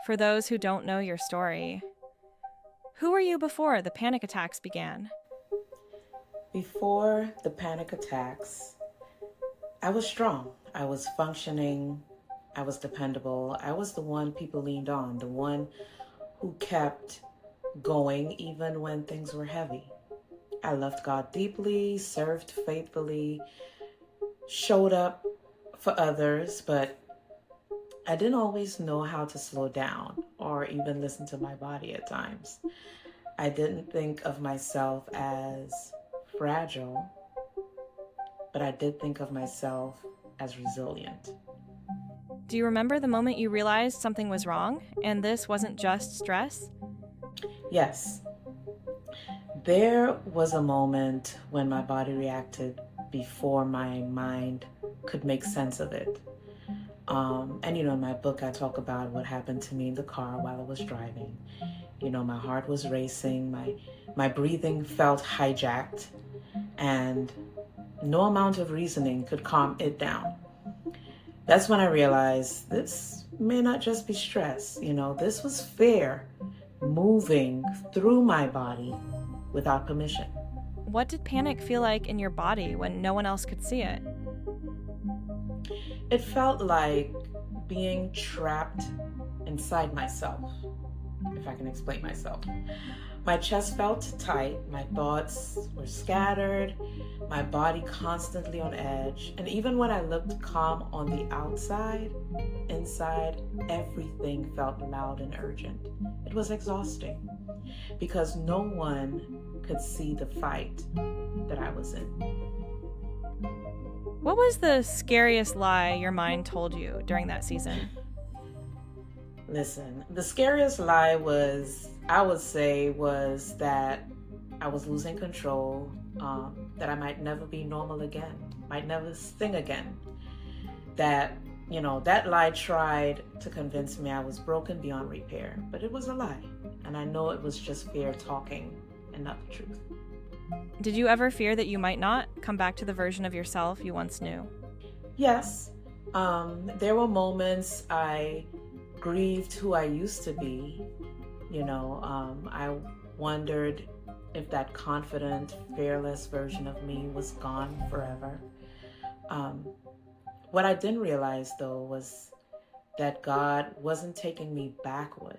For those who don't know your story, who were you before the panic attacks began? Before the panic attacks, I was strong. I was functioning. I was dependable. I was the one people leaned on, the one who kept going even when things were heavy. I loved God deeply, served faithfully, showed up for others, but I didn't always know how to slow down or even listen to my body at times. I didn't think of myself as fragile, but I did think of myself as resilient. Do you remember the moment you realized something was wrong and this wasn't just stress? Yes, there was a moment when my body reacted before my mind could make sense of it. In my book, I talk about what happened to me in the car while I was driving. My heart was racing, my breathing felt hijacked, and no amount of reasoning could calm it down. That's when I realized this may not just be stress. This was fear moving through my body without permission. What did panic feel like in your body when no one else could see it? It felt like being trapped inside myself, if I can explain myself. My chest felt tight, my thoughts were scattered, my body constantly on edge, and even when I looked calm on the outside, inside, everything felt loud and urgent. It was exhausting because no one could see the fight that I was in. What was the scariest lie your mind told you during that season? Listen, the scariest lie I would say, was that I was losing control, that I might never be normal again, might never sing again. That lie tried to convince me I was broken beyond repair, but it was a lie. And I know it was just fear talking and not the truth. Did you ever fear that you might not come back to the version of yourself you once knew? Yes, there were moments I grieved who I used to be. I wondered if that confident, fearless version of me was gone forever. What I didn't realize, though, was that God wasn't taking me backward.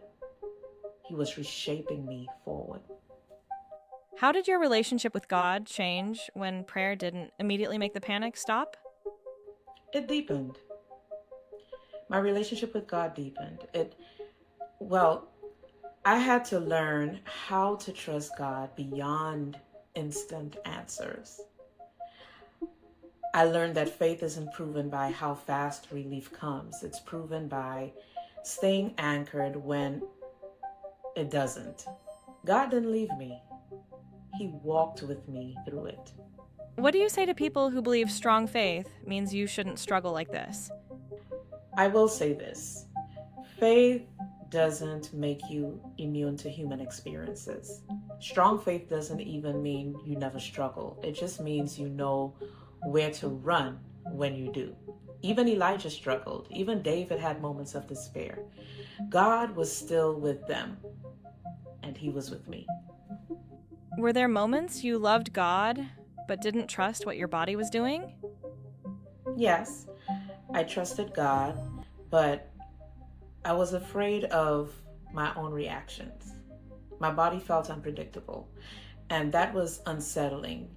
He was reshaping me forward. How did your relationship with God change when prayer didn't immediately make the panic stop? It deepened. My relationship with God deepened. I had to learn how to trust God beyond instant answers. I learned that faith isn't proven by how fast relief comes. It's proven by staying anchored when it doesn't. God didn't leave me. He walked with me through it. What do you say to people who believe strong faith means you shouldn't struggle like this? I will say this. Faith doesn't make you immune to human experiences. Strong faith doesn't even mean you never struggle. It just means you know where to run when you do. Even Elijah struggled. Even David had moments of despair. God was still with them, and he was with me. Were there moments you loved God but didn't trust what your body was doing? Yes, I trusted God, but I was afraid of my own reactions. My body felt unpredictable, and that was unsettling.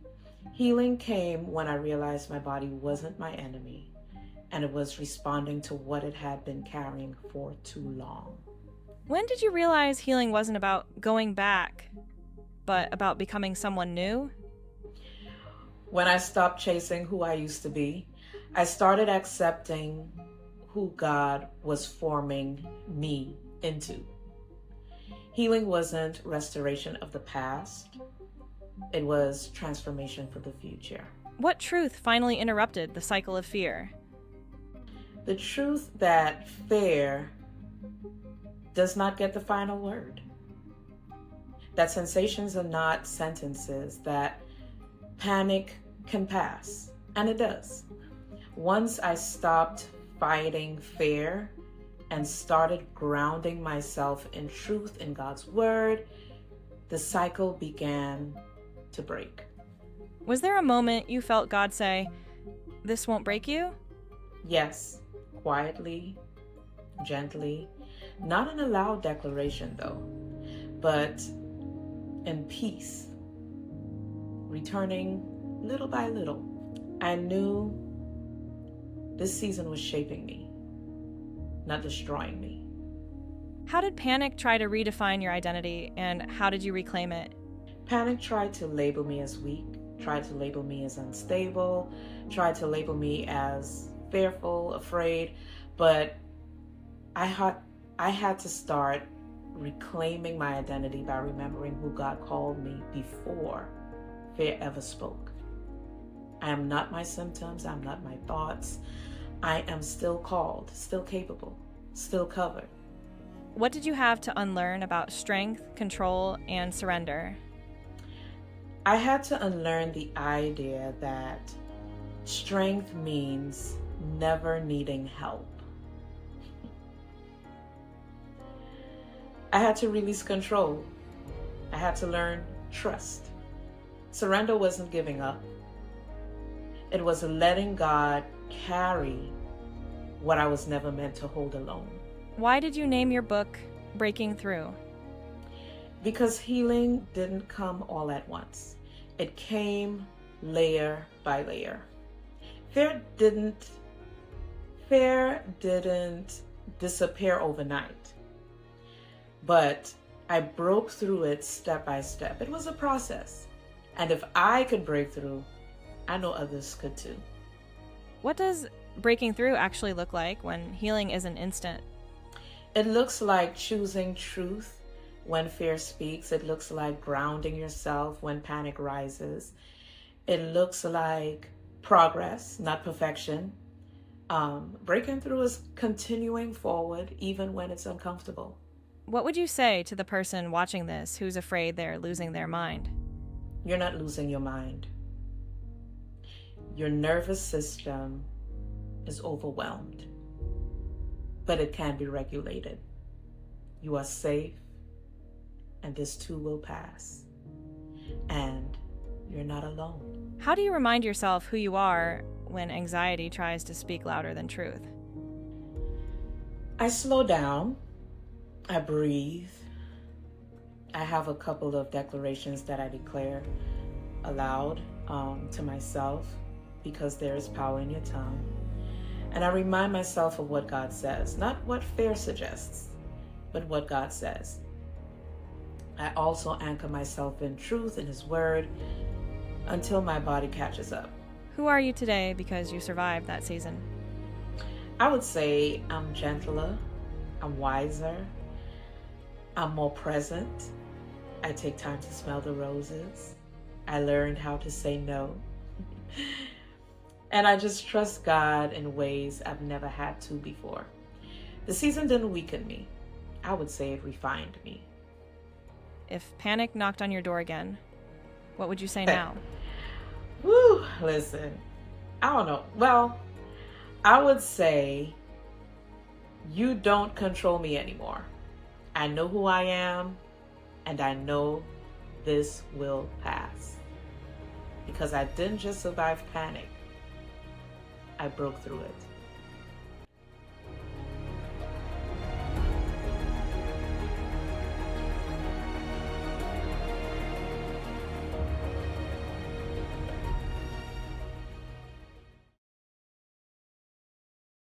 Healing came when I realized my body wasn't my enemy, and it was responding to what it had been carrying for too long. When did you realize healing wasn't about going back, but about becoming someone new? When I stopped chasing who I used to be, I started accepting who God was forming me into. Healing wasn't restoration of the past, it was transformation for the future. What truth finally interrupted the cycle of fear? The truth that fear does not get the final word. That sensations are not sentences, that panic can pass, and it does. Once I stopped fighting fear and started grounding myself in truth in God's word, the cycle began to break. Was there a moment you felt God say, "This won't break you"? Yes, quietly, gently, not in a loud declaration though, but in peace, returning little by little. I knew this season was shaping me, not destroying me. How did panic try to redefine your identity, and how did you reclaim it? Panic tried to label me as weak, tried to label me as unstable, tried to label me as fearful, afraid, but I had to start reclaiming my identity by remembering who God called me before fear ever spoke. I am not my symptoms, I'm not my thoughts. I am still called, still capable, still covered. What did you have to unlearn about strength, control, and surrender? I had to unlearn the idea that strength means never needing help. I had to release control. I had to learn trust. Surrender wasn't giving up. It was letting God carry what I was never meant to hold alone. Why did you name your book Breaking Through? Because healing didn't come all at once. It came layer by layer. Fear didn't disappear overnight. But I broke through it step by step. It was a process. And if I could break through, I know others could too. What does breaking through actually look like when healing isn't instant? It looks like choosing truth when fear speaks. It looks like grounding yourself when panic rises. It looks like progress, not perfection. Breaking through is continuing forward even when it's uncomfortable. What would you say to the person watching this who's afraid they're losing their mind? You're not losing your mind. Your nervous system is overwhelmed, but it can be regulated. You are safe, and this too will pass. And you're not alone. How do you remind yourself who you are when anxiety tries to speak louder than truth? I slow down. I breathe. I have a couple of declarations that I declare aloud to myself because there is power in your tongue. And I remind myself of what God says, not what fear suggests, but what God says. I also anchor myself in truth in His Word until my body catches up. Who are you today because you survived that season? I would say I'm gentler, I'm wiser, I'm more present. I take time to smell the roses. I learned how to say no. And I just trust God in ways I've never had to before. The season didn't weaken me. I would say it refined me. If panic knocked on your door again, what would you say now? Woo, listen, I don't know. Well, I would say, you don't control me anymore. I know who I am, and I know this will pass. Because I didn't just survive panic, I broke through it.